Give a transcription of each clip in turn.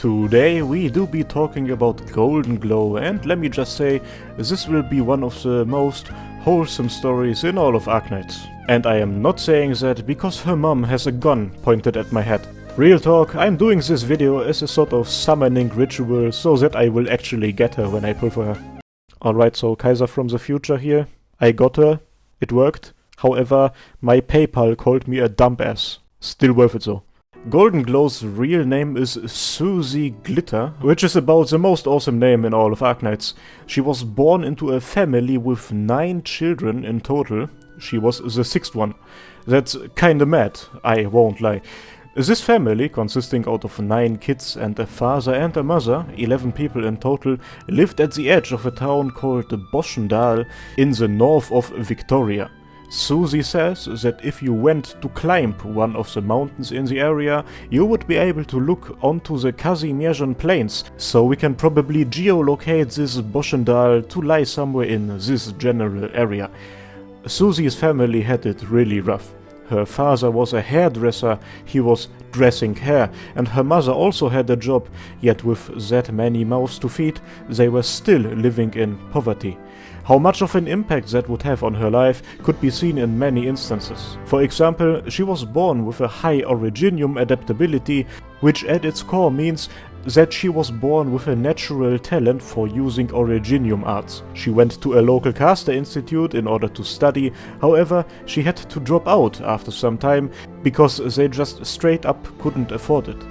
Today we do be talking about Goldenglow, and let me just say, this will be one of the most wholesome stories in all of Arknights. And I am not saying that because her mom has a gun pointed at my head. Real talk, I'm doing this video as a sort of summoning ritual so that I will actually get her when I pull for her. Alright, so Kaiser from the future here. I got her. It worked. However, my PayPal called me a dumb ass. Still worth it though. Goldenglow's real name is Susie Glitter, which is about the most awesome name in all of Arknights. She was born into a family with 9 children in total. She was the 6th one. That's kinda mad, I won't lie. This family, consisting out of 9 kids and a father and a mother, 11 people in total, lived at the edge of a town called Boschendal in the north of Victoria. Susie says that if you went to climb one of the mountains in the area, you would be able to look onto the Qaisermlg plains, so we can probably geolocate this Boschendal to lie somewhere in this general area. Susie's family had it really rough. Her father was a hairdresser, he was dressing hair, and her mother also had a job, yet with that many mouths to feed, they were still living in poverty. How much of an impact that would have on her life could be seen in many instances. For example, she was born with a high originium adaptability, which at its core means that she was born with a natural talent for using originium arts. She went to a local caster institute in order to study, however, she had to drop out after some time because they just straight up couldn't afford it.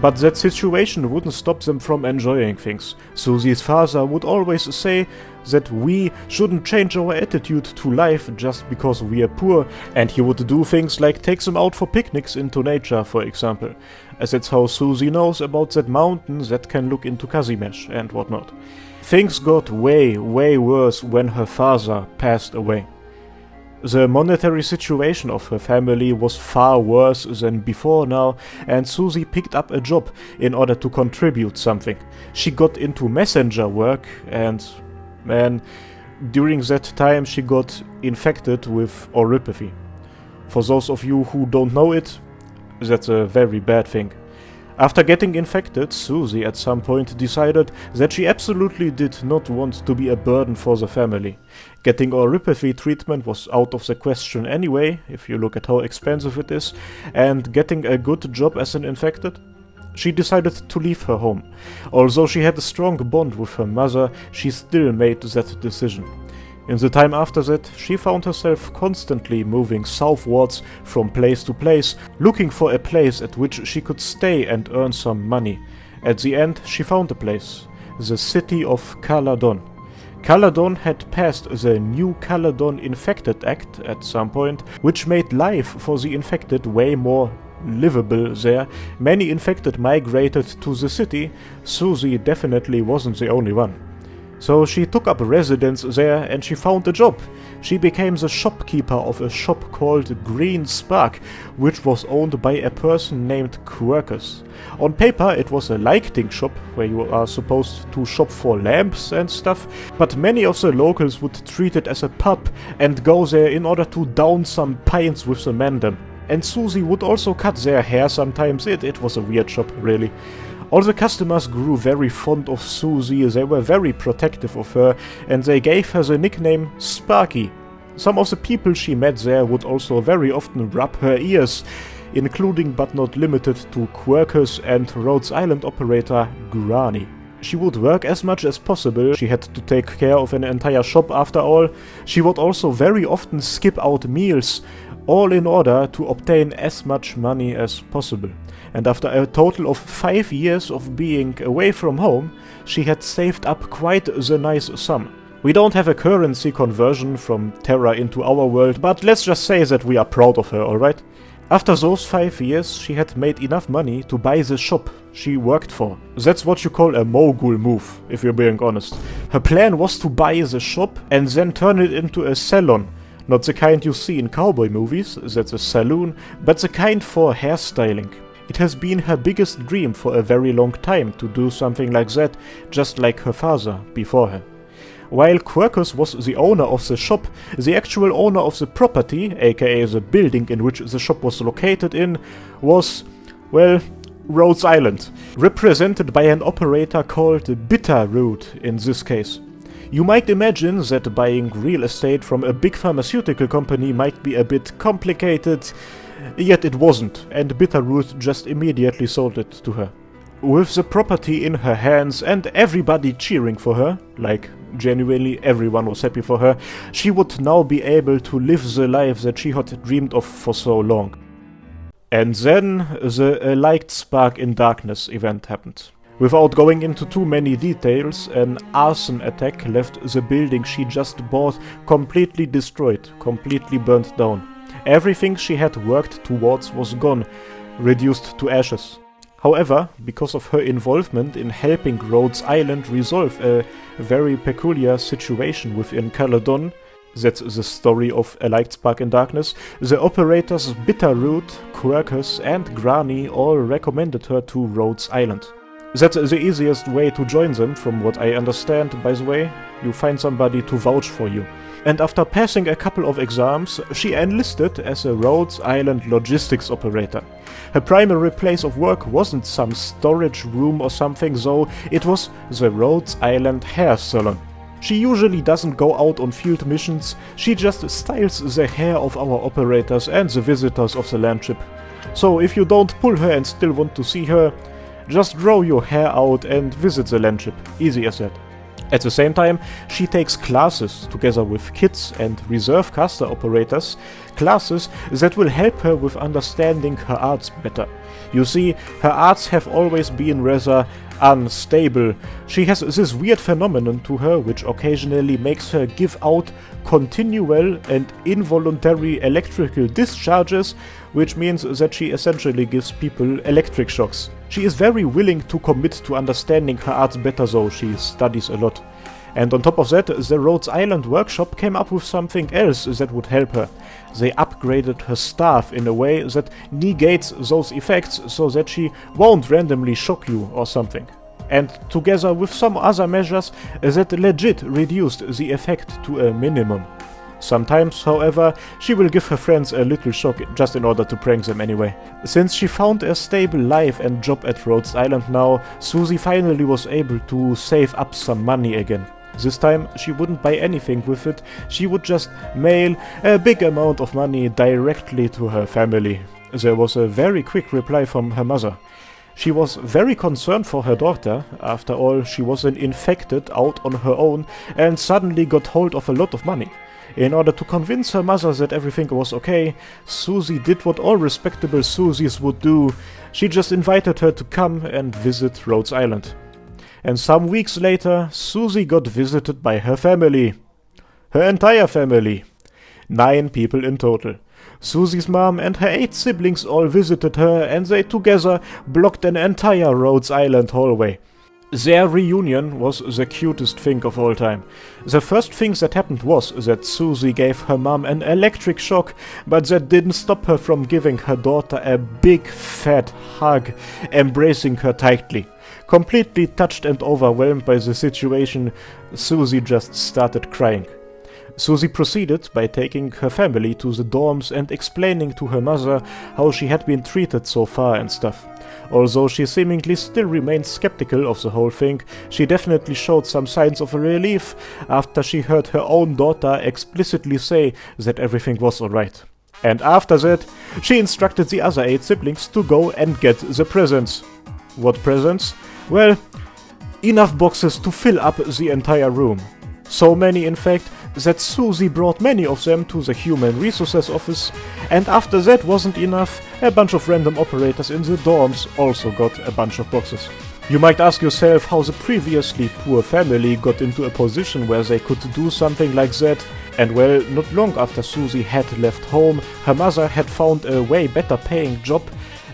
But that situation wouldn't stop them from enjoying things. Susie's father would always say that we shouldn't change our attitude to life just because we are poor, and he would do things like take them out for picnics into nature, for example. As that's how Susie knows about that mountain that can look into Qaisermlg and whatnot. Things got way worse when her father passed away. The monetary situation of her family was far worse than before now, and Susie picked up a job in order to contribute something. She got into messenger work, and man, during that time she got infected with oropathy. For those of you who don't know it, that's a very bad thing. After getting infected, Susie at some point decided that she absolutely did not want to be a burden for the family. Getting oropathy treatment was out of the question anyway, if you look at how expensive it is, and getting a good job as an infected. She decided to leave her home. Although she had a strong bond with her mother, she still made that decision. In the time after that, she found herself constantly moving southwards from place to place, looking for a place at which she could stay and earn some money. At the end, she found a place, the city of Caladon. Caladon had passed the New Caladon Infected Act at some point, which made life for the infected way more livable there. Many infected migrated to the city. Susie definitely wasn't the only one. So she took up residence there and she found a job. She became the shopkeeper of a shop called Green Spark, which was owned by a person named Quirkus. On paper it was a lighting shop where you are supposed to shop for lamps and stuff, but many of the locals would treat it as a pub and go there in order to down some pints with the mandem. And Susie would also cut their hair sometimes. It was a weird shop, really. All the customers grew very fond of Susie, they were very protective of her, and they gave her the nickname Sparky. Some of the people she met there would also very often rub her ears, including but not limited to Quirkus and Rhodes Island operator Granny. She would work as much as possible, she had to take care of an entire shop after all. She would also very often skip out meals, all in order to obtain as much money as possible. And after a total of 5 years of being away from home, she had saved up quite the nice sum. We don't have a currency conversion from Terra into our world, but let's just say that we are proud of her, alright? After those 5 years, she had made enough money to buy the shop she worked for. That's what you call a Mogul Move, if you're being honest. Her plan was to buy the shop and then turn it into a salon. Not the kind you see in cowboy movies, that's a saloon, but the kind for hairstyling. It has been her biggest dream for a very long time to do something like that, just like her father before her. While Quirkus was the owner of the shop, the actual owner of the property, aka the building in which the shop was located in, was, well, Rhodes Island, represented by an operator called Bitterroot in this case. You might imagine that buying real estate from a big pharmaceutical company might be a bit complicated, yet it wasn't, and Bitterroot just immediately sold it to her. With the property in her hands and everybody cheering for her, like genuinely everyone was happy for her, she would now be able to live the life that she had dreamed of for so long. And then the Light Spark in Darkness event happened. Without going into too many details, an arson attack left the building she just bought completely destroyed, completely burnt down. Everything she had worked towards was gone, reduced to ashes. However, because of her involvement in helping Rhodes Island resolve a very peculiar situation within Caledon, that's the story of A Light Spark in Darkness, the operators Bitterroot, Quercus and Grani all recommended her to Rhodes Island. That's the easiest way to join them, from what I understand, by the way. You find somebody to vouch for you. And after passing a couple of exams, she enlisted as a Rhodes Island logistics operator. Her primary place of work wasn't some storage room or something though, it was the Rhodes Island hair salon. She usually doesn't go out on field missions, she just styles the hair of our operators and the visitors of the landship. So if you don't pull her and still want to see her, just grow your hair out and visit the landship, easy as that. At the same time, she takes classes together with kids and reserve caster operators, classes that will help her with understanding her arts better. You see, her arts have always been rather unstable. She has this weird phenomenon to her which occasionally makes her give out continual and involuntary electrical discharges, which means that she essentially gives people electric shocks. She is very willing to commit to understanding her arts better though, she studies a lot. And on top of that, the Rhodes Island workshop came up with something else that would help her. They upgraded her staff in a way that negates those effects so that she won't randomly shock you or something. And together with some other measures that legit reduced the effect to a minimum. Sometimes, however, she will give her friends a little shock just in order to prank them anyway. Since she found a stable life and job at Rhodes Island now, Susie finally was able to save up some money again. This time she wouldn't buy anything with it, she would just mail a big amount of money directly to her family. There was a very quick reply from her mother. She was very concerned for her daughter. After all, she was an infected out on her own and suddenly got hold of a lot of money. In order to convince her mother that everything was okay, Susie did what all respectable Susies would do. She just invited her to come and visit Rhodes Island. And some weeks later, Susie got visited by her family. Her entire family. 9 people in total. Susie's mom and her 8 siblings all visited her and they together blocked an entire Rhodes Island hallway. Their reunion was the cutest thing of all time. The first thing that happened was that Susie gave her mom an electric shock, but that didn't stop her from giving her daughter a big fat hug, embracing her tightly. Completely touched and overwhelmed by the situation, Susie just started crying. Susie proceeded by taking her family to the dorms and explaining to her mother how she had been treated so far and stuff. Although she seemingly still remained skeptical of the whole thing, she definitely showed some signs of relief after she heard her own daughter explicitly say that everything was alright. And after that, she instructed the other 8 siblings to go and get the presents. What presents? Well, enough boxes to fill up the entire room. So many, in fact, that Susie brought many of them to the Human Resources office, and after that wasn't enough, a bunch of random operators in the dorms also got a bunch of boxes. You might ask yourself how the previously poor family got into a position where they could do something like that, and well, not long after Susie had left home, her mother had found a way better paying job,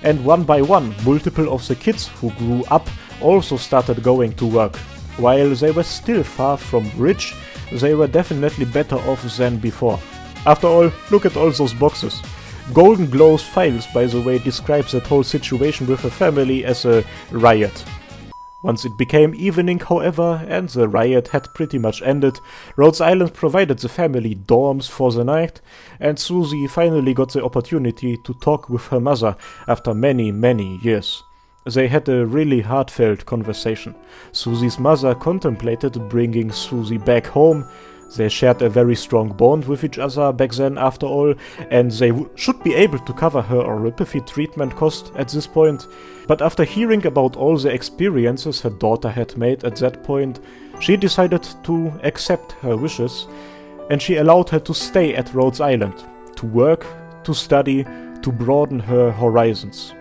and one by one, multiple of the kids who grew up also started going to work. While they were still far from rich, they were definitely better off than before. After all, look at all those boxes. Goldenglow's files, by the way, describes that whole situation with her family as a riot. Once it became evening, however, and the riot had pretty much ended, Rhodes Island provided the family dorms for the night, and Susie finally got the opportunity to talk with her mother after many, many years. They had a really heartfelt conversation. Susie's mother contemplated bringing Susie back home. They shared a very strong bond with each other back then, after all, and they should be able to cover her oropathy treatment cost at this point. But after hearing about all the experiences her daughter had made at that point, she decided to accept her wishes, and she allowed her to stay at Rhodes Island, to work, to study, to broaden her horizons.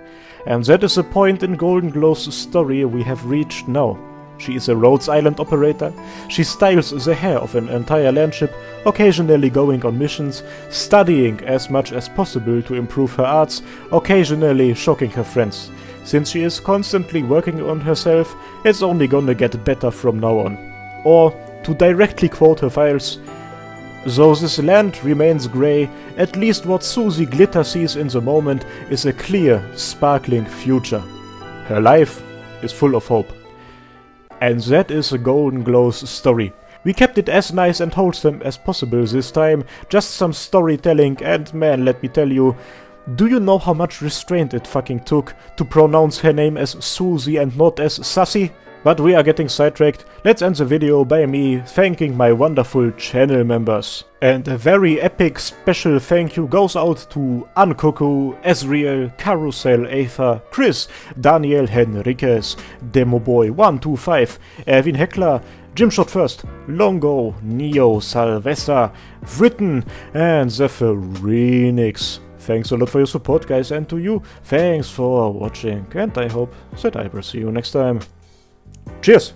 And that is the point in Goldenglow's story we have reached now. She is a Rhodes Island operator, she styles the hair of an entire landship, occasionally going on missions, studying as much as possible to improve her arts, occasionally shocking her friends. Since she is constantly working on herself, it's only gonna get better from now on. Or, to directly quote her files, "Though this land remains grey, at least what Susie Glitter sees in the moment is a clear, sparkling future. Her life is full of hope." And that is Goldenglow's story. We kept it as nice and wholesome as possible this time, just some storytelling, and man, let me tell you, do you know how much restraint it fucking took to pronounce her name as Susie and not as Sassy? But we are getting sidetracked. Let's end the video by me thanking my wonderful channel members. And a very epic special thank you goes out to Ankoku, Ezreal, Carousel Aether, Chris, Daniel Henriquez, Demoboy125, Erwin Heckler, Jimshot First, Longo, Neo, Salvesta, Vritten, and Zephyrinix. Thanks a lot for your support, guys, and to you, thanks for watching, and I hope that I will see you next time. Cheers!